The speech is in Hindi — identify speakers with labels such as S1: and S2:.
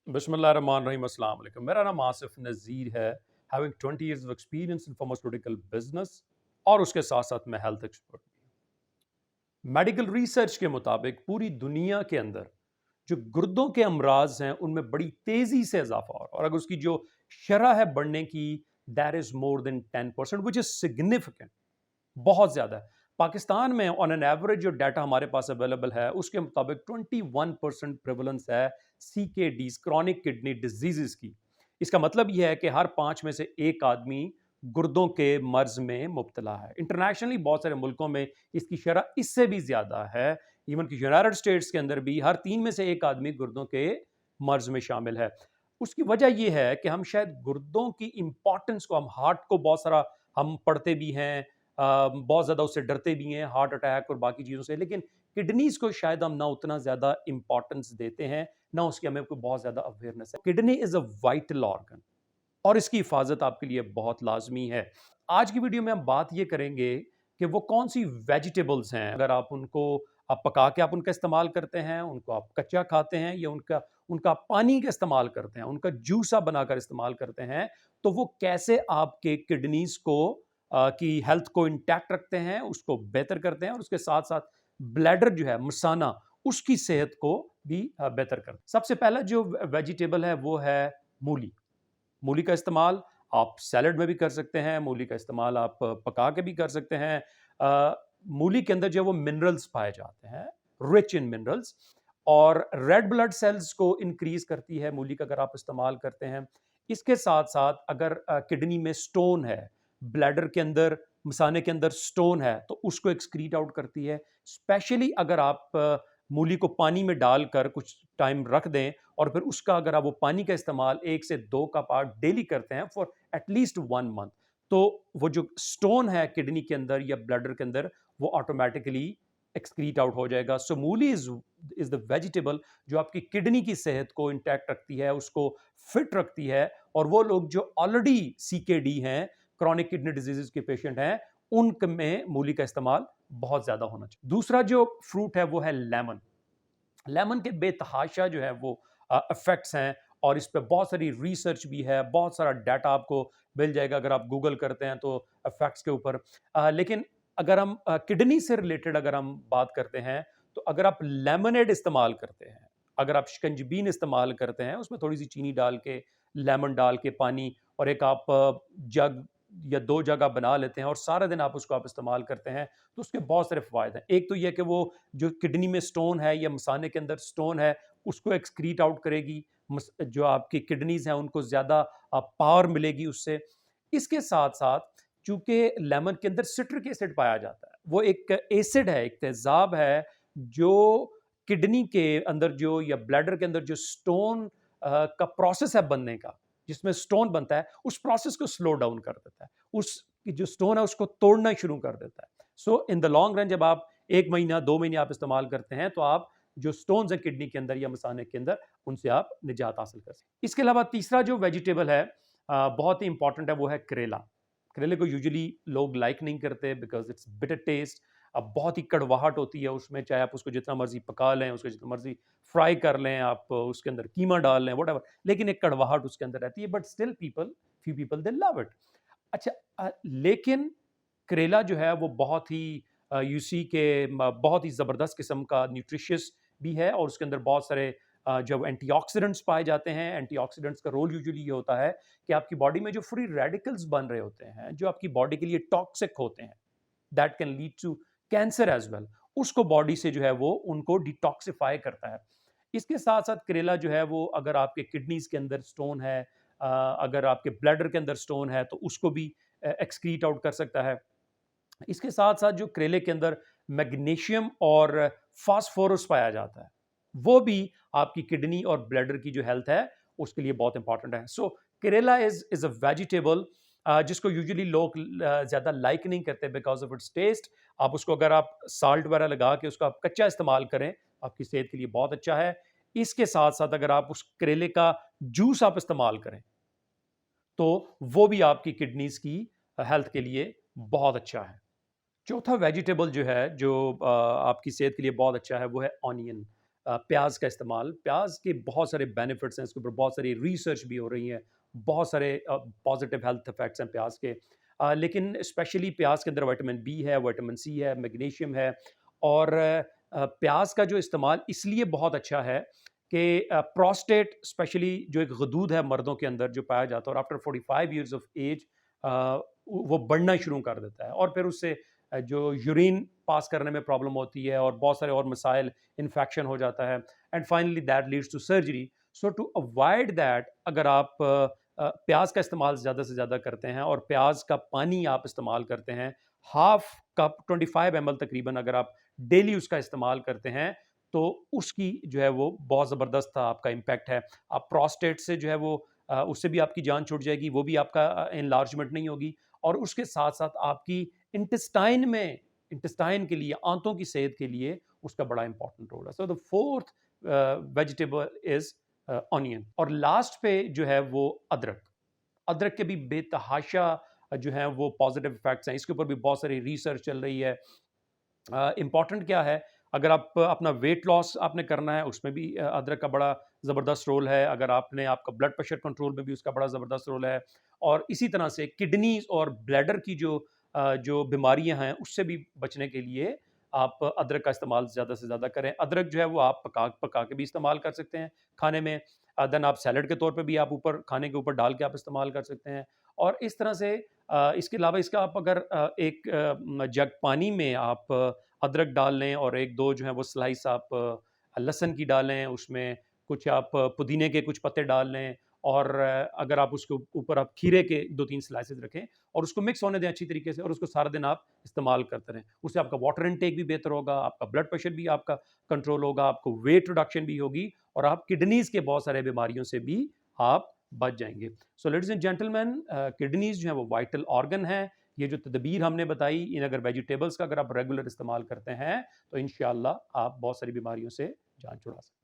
S1: बिस्मिल्लाहिर्रहमानिर्रहीम, अस्सलाम वालेकुम। मेरा नाम आसिफ नज़ीर है। Having 20 years of experience in pharmaceutical business और उसके साथ साथ मैं हेल्थ एक्सपर्ट। मेडिकल रिसर्च के मुताबिक पूरी दुनिया के अंदर जो गुर्दों के अमराज हैं उनमें बड़ी तेजी से इजाफा हो रहा है, और अगर उसकी जो शरह है बढ़ने की, that is more than 10%, which is significant, बहुत ज्यादा है। पाकिस्तान में ऑन एन एवरेज जो डाटा हमारे पास अवेलेबल है उसके मुताबिक 21% प्रेवलेंस है CKDs, क्रॉनिक किडनी डिजीजेस की। इसका मतलब यह है कि हर 5 में से एक आदमी गुर्दों के मर्ज में मुब्तला है। इंटरनेशनली बहुत सारे मुल्कों में इसकी शरह इससे भी ज्यादा है। इवन कि यूनाइटेड स्टेट्स के अंदर भी हर 3 में से एक आदमी गुर्दों के मर्ज में शामिल है। उसकी वजह यह है कि हम शायद गुर्दों की इंपॉर्टेंस को, हम हार्ट को बहुत सारा हम पढ़ते भी हैं, बहुत ज़्यादा उससे डरते भी हैं, हार्ट अटैक और बाकी चीज़ों से, लेकिन किडनीज को शायद हम ना उतना ज़्यादा इंपॉर्टेंस देते हैं, ना उसकी हमें कोई बहुत ज़्यादा अवेयरनेस है। Kidney is a vital organ और इसकी हिफाजत आपके लिए बहुत लाजमी है। आज की वीडियो में हम बात ये करेंगे कि वो कौन सी वेजिटेबल्स हैं, अगर आप उनको आप पका के आप उनका इस्तेमाल करते हैं, उनको आप कच्चा खाते हैं, या उनका उनका पानी का इस्तेमाल करते हैं, उनका जूसा बनाकर इस्तेमाल करते हैं, तो वो कैसे आपके किडनीज को की हेल्थ को इंटैक्ट रखते हैं, उसको बेहतर करते हैं, और उसके साथ साथ ब्लैडर जो है, मसाना, उसकी सेहत को भी बेहतर करते हैं। सबसे पहला जो वेजिटेबल है वो है मूली। मूली का इस्तेमाल आप सैलड में भी कर सकते हैं, मूली का इस्तेमाल आप पका के भी कर सकते हैं। मूली के अंदर जो वो मिनरल्स पाए जाते हैं, रिच इन मिनरल्स, और रेड ब्लड सेल्स को इंक्रीज करती है मूली का अगर आप इस्तेमाल करते हैं। इसके साथ साथ अगर किडनी में स्टोन है, ब्लैडर के अंदर, मसाने के अंदर स्टोन है, तो उसको एक्सक्रीट आउट करती है। स्पेशली अगर आप मूली को पानी में डालकर कुछ टाइम रख दें, और फिर उसका अगर आप वो पानी का इस्तेमाल 1 से 2 कप आप डेली करते हैं फॉर एटलीस्ट 1 मंथ, तो वो जो स्टोन है किडनी के अंदर या ब्लडर के अंदर, वो ऑटोमेटिकली एक्सक्रीट आउट हो जाएगा। सो मूली इज इज द वेजिटेबल जो आपकी किडनी की सेहत को इंटैक्ट रखती है, उसको फिट रखती है। और वो लोग जो ऑलरेडी CKD हैं, क्रॉनिक किडनी डिजीजेस के पेशेंट हैं, उनमें मूली का इस्तेमाल बहुत ज्यादा होना चाहिए। दूसरा जो फ्रूट है वो है लेमन। लेमन के बेतहाशा जो है वो इफेक्ट्स हैं, और इस पे बहुत सारी रिसर्च भी है, बहुत सारा डाटा आपको मिल जाएगा अगर आप गूगल करते हैं तो इफेक्ट्स के ऊपर। लेकिन अगर हम किडनी से रिलेटेड अगर हम बात करते हैं, तो अगर आप लेमनेड इस्तेमाल करते हैं, अगर आप शिकंजबीन इस्तेमाल करते हैं, उसमें थोड़ी सी चीनी डाल के, लेमन डाल के, पानी, और एक आप जग या 2 जग आप बना लेते हैं और सारा दिन आप उसको आप इस्तेमाल करते हैं, तो उसके बहुत सारे फायदे हैं। एक तो यह कि वो जो किडनी में स्टोन है या मसाने के अंदर स्टोन है, उसको एक्सक्रीट आउट करेगी। जो आपकी किडनीज हैं उनको ज़्यादा पावर मिलेगी उससे। इसके साथ साथ चूंकि लेमन के अंदर सिट्रिक एसिड पाया जाता है, वो एक एसिड है, एक तेजाब है, जो किडनी के अंदर जो या ब्लैडर के अंदर जो स्टोन का प्रोसेस है बनने का, जिसमें स्टोन बनता है, उस प्रोसेस को स्लो डाउन कर देता है, उस जो स्टोन है उसको तोड़ना शुरू कर देता है। सो इन द लॉन्ग रन जब आप 1 महीना 2 महीने आप इस्तेमाल करते हैं, तो आप जो स्टोन्स हैं किडनी के अंदर या मसाने के अंदर, उनसे आप निजात हासिल कर सकते हैं। इसके अलावा तीसरा जो वेजिटेबल है बहुत ही इंपॉर्टेंट है, वो है करेला। करेले को यूजुअली लोग लाइक नहीं करते बिकॉज इट्स बिटर टेस्ट। अब बहुत ही कड़वाहट होती है उसमें, चाहे आप उसको जितना मर्जी पका लें, उसको जितना मर्जी फ्राई कर लें, आप उसके अंदर कीमा डाल लें, वट, लेकिन एक कड़वाहट उसके अंदर रहती है, but still people, few people they love it. अच्छा, लेकिन करेला जो है वो बहुत ही यूसी के बहुत ही ज़बरदस्त किस्म का न्यूट्रिशियस भी है, और उसके अंदर बहुत सारे जब एंटीऑक्सीडेंट्स पाए जाते हैं। एंटीऑक्सीडेंट्स का रोल यूजुअली ये होता है कि आपकी बॉडी में जो फ्री रेडिकल्स बन रहे होते हैं, जो आपकी बॉडी के लिए टॉक्सिक होते हैं, that can lead to cancer as well, उसको बॉडी से जो है वो उनको डिटॉक्सिफाई करता है। इसके साथ साथ करेला जो है वो, अगर आपके किडनीज के अंदर स्टोन है, अगर आपके ब्लैडर के अंदर स्टोन है, तो उसको भी एक्सक्रीट आउट कर सकता है। इसके साथ साथ जो करेले के अंदर मैग्नीशियम और फास्फोरस पाया जाता है, वो भी आपकी किडनी और ब्लैडर की जो हेल्थ है उसके लिए बहुत इंपॉर्टेंट है। सो करेला इज अ वेजिटेबल जिसको यूजुअली लोग ज़्यादा लाइक नहीं करते बिकॉज ऑफ इट्स टेस्ट। आप उसको, अगर आप साल्ट वगैरह लगा के उसका आप कच्चा इस्तेमाल करें, आपकी सेहत के लिए बहुत अच्छा है। इसके साथ साथ अगर आप उस करेले का जूस आप इस्तेमाल करें, तो वो भी आपकी किडनीज की हेल्थ के लिए बहुत अच्छा है। चौथा वेजिटेबल जो है, जो आपकी सेहत के लिए बहुत अच्छा है, वो है ऑनियन। प्याज का इस्तेमाल, प्याज के बहुत सारे बेनिफिट्स हैं, इसके ऊपर बहुत सारी रिसर्च भी हो रही है, बहुत सारे पॉजिटिव हेल्थ इफेक्ट्स हैं प्याज के। लेकिन स्पेशली प्याज के अंदर विटामिन बी है, विटामिन सी है, मैग्नीशियम है। और प्याज का जो इस्तेमाल इसलिए बहुत अच्छा है कि प्रोस्टेट स्पेशली जो एक गदूद है मर्दों के अंदर जो पाया जाता है, और आफ्टर 45 ईयर्स ऑफ एज वो बढ़ना शुरू कर देता है, और फिर उससे जो यूरिन पास करने में प्रॉब्लम होती है और बहुत सारे और मसाइल, इन्फेक्शन हो जाता है, and finally that leads to surgery. So to avoid that, अगर आप प्याज का इस्तेमाल ज़्यादा से ज़्यादा करते हैं और प्याज का पानी आप इस्तेमाल करते हैं, हाफ कप 25 ml तकरीबन अगर आप डेली उसका इस्तेमाल करते हैं, तो उसकी जो है वो बहुत ज़बरदस्त आपका इम्पैक्ट है। आप प्रोस्टेट से जो है वो उससे भी आपकी जान छूट जाएगी, वो भी आपका एनलार्जमेंट नहीं होगी, और उसके साथ साथ आपकी इंटेस्टाइन में, इंटेस्टाइन के लिए, आंतों की सेहत के लिए उसका बड़ा इंपॉर्टेंट रोल है। So the fourth vegetable is onion. और लास्ट पे जो है वो अदरक। अदरक के भी बेतहाशा जो है वो पॉजिटिव इफेक्ट्स हैं, इसके ऊपर भी बहुत सारी रिसर्च चल रही है। इम्पॉर्टेंट क्या है, अगर आप अपना वेट लॉस आपने करना है, उसमें भी अदरक का बड़ा ज़बरदस्त रोल है। अगर आपने आपका ब्लड प्रेशर कंट्रोल में भी उसका बड़ा ज़बरदस्त रोल है। और इसी तरह से किडनीज और ब्लैडर की जो बीमारियां हैं उससे भी बचने के लिए आप अदरक का इस्तेमाल ज़्यादा से ज़्यादा करें। अदरक जो है वो आप पका पका के भी इस्तेमाल कर सकते हैं खाने में। देन आप सैलड के तौर पे भी आप ऊपर, खाने के ऊपर डाल के आप इस्तेमाल कर सकते हैं। और इस तरह से इसके अलावा इसका आप अगर एक जग पानी में आप अदरक डाल लें, और एक दो जो है वो स्लाइस आप लहसुन की डालें, उसमें कुछ आप पुदीने के कुछ पत्ते डाल लें, और अगर आप उसके ऊपर आप खीरे के 2-3 स्लाइसेस रखें और उसको मिक्स होने दें अच्छी तरीके से, और उसको सारा दिन आप इस्तेमाल करते रहें। उससे आपका वाटर इनटेक भी बेहतर होगा, आपका ब्लड प्रेशर भी आपका कंट्रोल होगा, आपको वेट रिडक्शन भी होगी, और आप किडनीज़ के बहुत सारे बीमारियों से भी आप बच जाएँगे। सो लेडीज़ एंड जेंटलमैन, किडनीज़ जो है वो वाइटल ऑर्गन है। ये जो तदबीर हमने बताई, इन अगर वेजिटेबल्स का अगर आप रेगुलर इस्तेमाल करते हैं, तो इंशाअल्लाह आप बहुत सारी बीमारियों से जान छुड़ा सकते हैं।